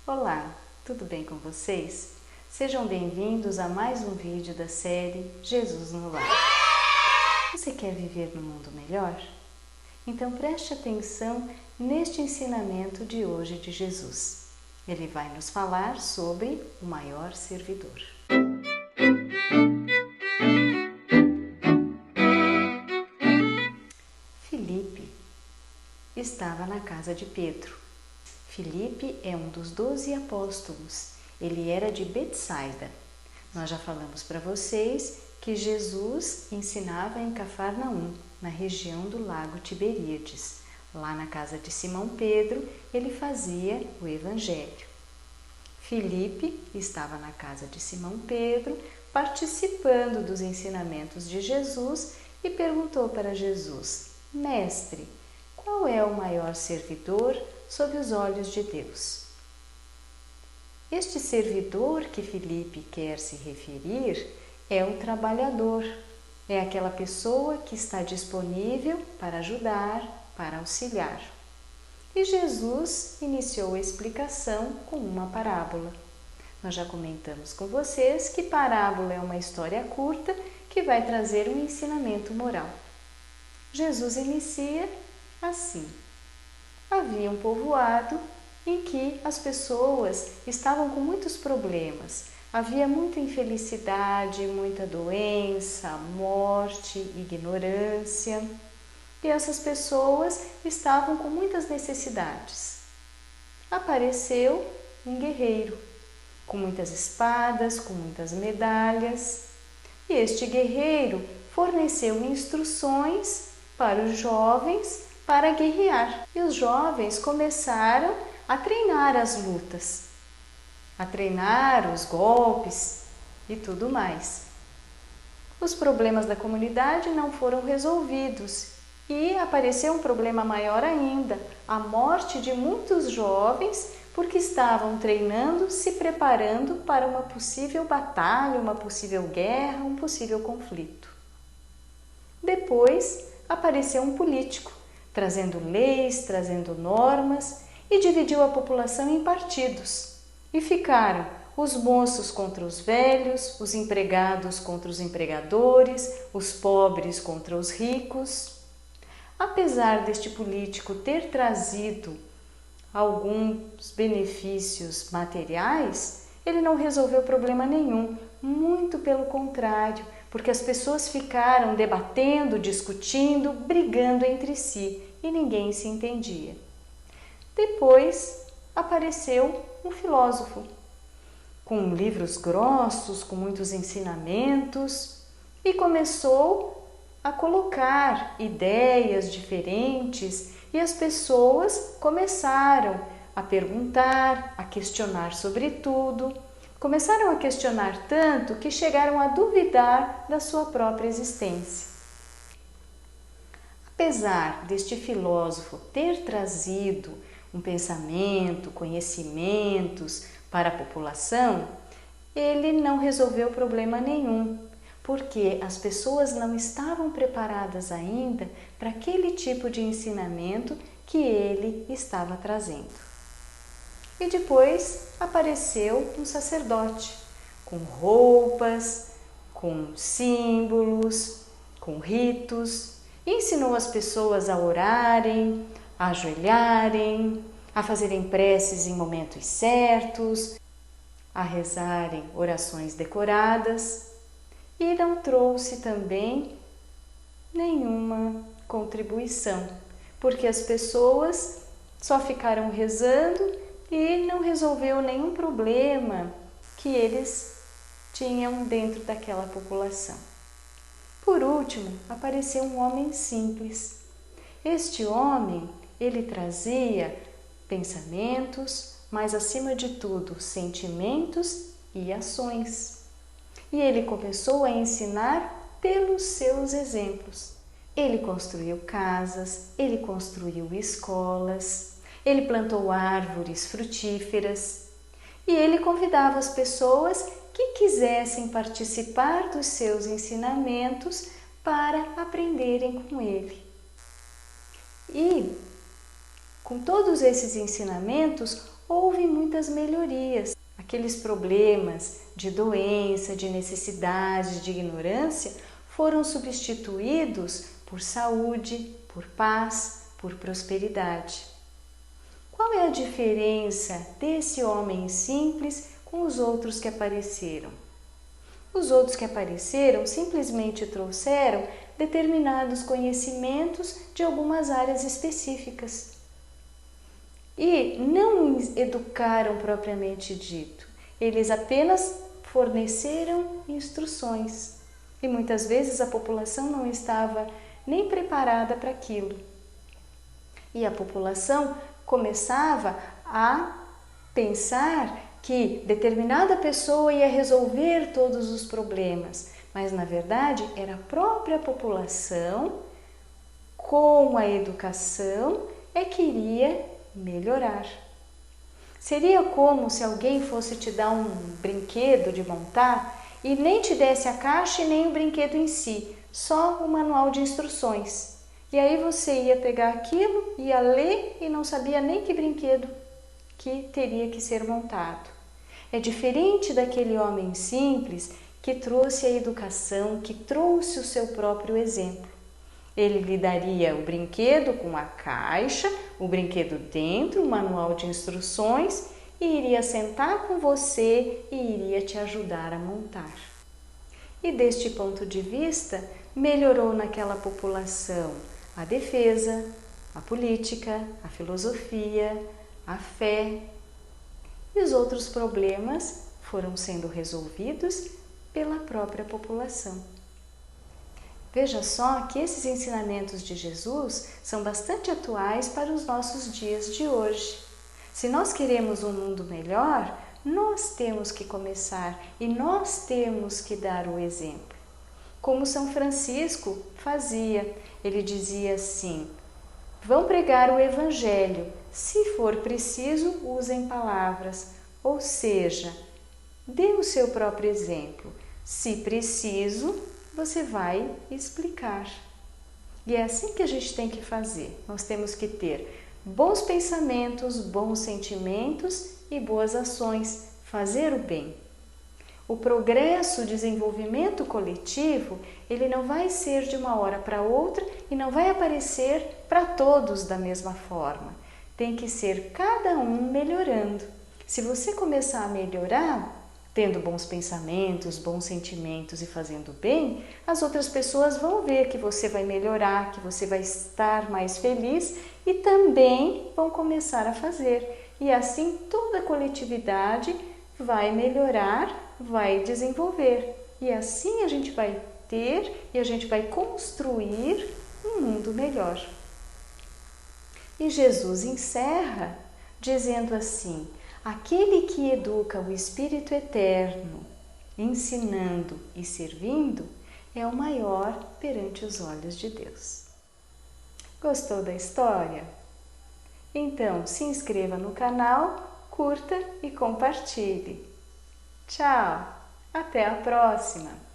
Olá, tudo bem com vocês? Sejam bem-vindos a mais um vídeo da série Jesus no Lar. Você quer viver num mundo melhor? Então preste atenção neste ensinamento de hoje de Jesus. Ele vai nos falar sobre o maior servidor. Filipe estava na casa de Pedro. Filipe é um dos 12 apóstolos. Ele era de Betsaida. Nós já falamos para vocês que Jesus ensinava em Cafarnaum, na região do lago Tiberíades. Lá na casa de Simão Pedro, ele fazia o evangelho. Filipe estava na casa de Simão Pedro, participando dos ensinamentos de Jesus e perguntou para Jesus: Mestre, qual é o maior servidor sob os olhos de Deus? Este servidor que Filipe quer se referir é um trabalhador, é aquela pessoa que está disponível para ajudar, para auxiliar. E Jesus iniciou a explicação com uma parábola. Nós já comentamos com vocês que parábola é uma história curta que vai trazer um ensinamento moral. Jesus inicia assim: havia um povoado em que as pessoas estavam com muitos problemas. Havia muita infelicidade, muita doença, morte, ignorância. E essas pessoas estavam com muitas necessidades. Apareceu um guerreiro, com muitas espadas, com muitas medalhas. E este guerreiro forneceu instruções para os jovens para guerrear. E os jovens começaram a treinar as lutas, a treinar os golpes e tudo mais. Os problemas da comunidade não foram resolvidos e apareceu um problema maior ainda, a morte de muitos jovens porque estavam treinando, se preparando para uma possível batalha, uma possível guerra, um possível conflito. Depois apareceu um político, trazendo leis, trazendo normas e dividiu a população em partidos. E ficaram os moços contra os velhos, os empregados contra os empregadores, os pobres contra os ricos. Apesar deste político ter trazido alguns benefícios materiais, ele não resolveu problema nenhum, muito pelo contrário, porque as pessoas ficaram debatendo, discutindo, brigando entre si e ninguém se entendia. Depois apareceu um filósofo, com livros grossos, com muitos ensinamentos, e começou a colocar ideias diferentes e as pessoas começaram a perguntar, a questionar sobre tudo. Começaram a questionar tanto que chegaram a duvidar da sua própria existência. Apesar deste filósofo ter trazido um pensamento, conhecimentos para a população, ele não resolveu problema nenhum, porque as pessoas não estavam preparadas ainda para aquele tipo de ensinamento que ele estava trazendo. E depois apareceu um sacerdote, com roupas, com símbolos, com ritos, e ensinou as pessoas a orarem, a ajoelharem, a fazerem preces em momentos certos, a rezarem orações decoradas, e não trouxe também nenhuma contribuição, porque as pessoas só ficaram rezando e não resolveu nenhum problema que eles tinham dentro daquela população. Por último, apareceu um homem simples. Este homem, ele trazia pensamentos, mas acima de tudo, sentimentos e ações. E ele começou a ensinar pelos seus exemplos. Ele construiu casas, ele construiu escolas, ele plantou árvores frutíferas e ele convidava as pessoas que quisessem participar dos seus ensinamentos para aprenderem com ele. E com todos esses ensinamentos, houve muitas melhorias. Aqueles problemas de doença, de necessidade, de ignorância foram substituídos por saúde, por paz, por prosperidade. Qual é a diferença desse homem simples com os outros que apareceram? Os outros que apareceram simplesmente trouxeram determinados conhecimentos de algumas áreas específicas e não educaram propriamente dito. Eles apenas forneceram instruções e muitas vezes a população não estava nem preparada para aquilo. E a população começava a pensar que determinada pessoa ia resolver todos os problemas, mas na verdade era a própria população, com a educação, que iria melhorar. Seria como se alguém fosse te dar um brinquedo de montar e nem te desse a caixa e nem o brinquedo em si, só o manual de instruções. E aí você ia pegar aquilo, ia ler e não sabia nem que brinquedo que teria que ser montado. É diferente daquele homem simples que trouxe a educação, que trouxe o seu próprio exemplo. Ele lhe daria o brinquedo com a caixa, o brinquedo dentro, o manual de instruções e iria sentar com você e iria te ajudar a montar. E deste ponto de vista, melhorou naquela população a defesa, a política, a filosofia, a fé. E os outros problemas foram sendo resolvidos pela própria população. Veja só que esses ensinamentos de Jesus são bastante atuais para os nossos dias de hoje. Se nós queremos um mundo melhor, nós temos que começar e nós temos que dar o exemplo. Como São Francisco fazia, ele dizia assim: vão pregar o Evangelho, se for preciso, usem palavras, ou seja, dê o seu próprio exemplo. Se preciso, você vai explicar. E é assim que a gente tem que fazer. Nós temos que ter bons pensamentos, bons sentimentos e boas ações, fazer o bem. O progresso, o desenvolvimento coletivo, ele não vai ser de uma hora para outra e não vai aparecer para todos da mesma forma. Tem que ser cada um melhorando. Se você começar a melhorar, tendo bons pensamentos, bons sentimentos e fazendo bem, as outras pessoas vão ver que você vai melhorar, que você vai estar mais feliz e também vão começar a fazer. E assim toda a coletividade vai melhorar, vai desenvolver. E assim a gente vai ter e a gente vai construir um mundo melhor. E Jesus encerra dizendo assim: aquele que educa o Espírito Eterno, ensinando e servindo, é o maior perante os olhos de Deus. Gostou da história? Então se inscreva no canal, curta e compartilhe. Tchau! Até a próxima!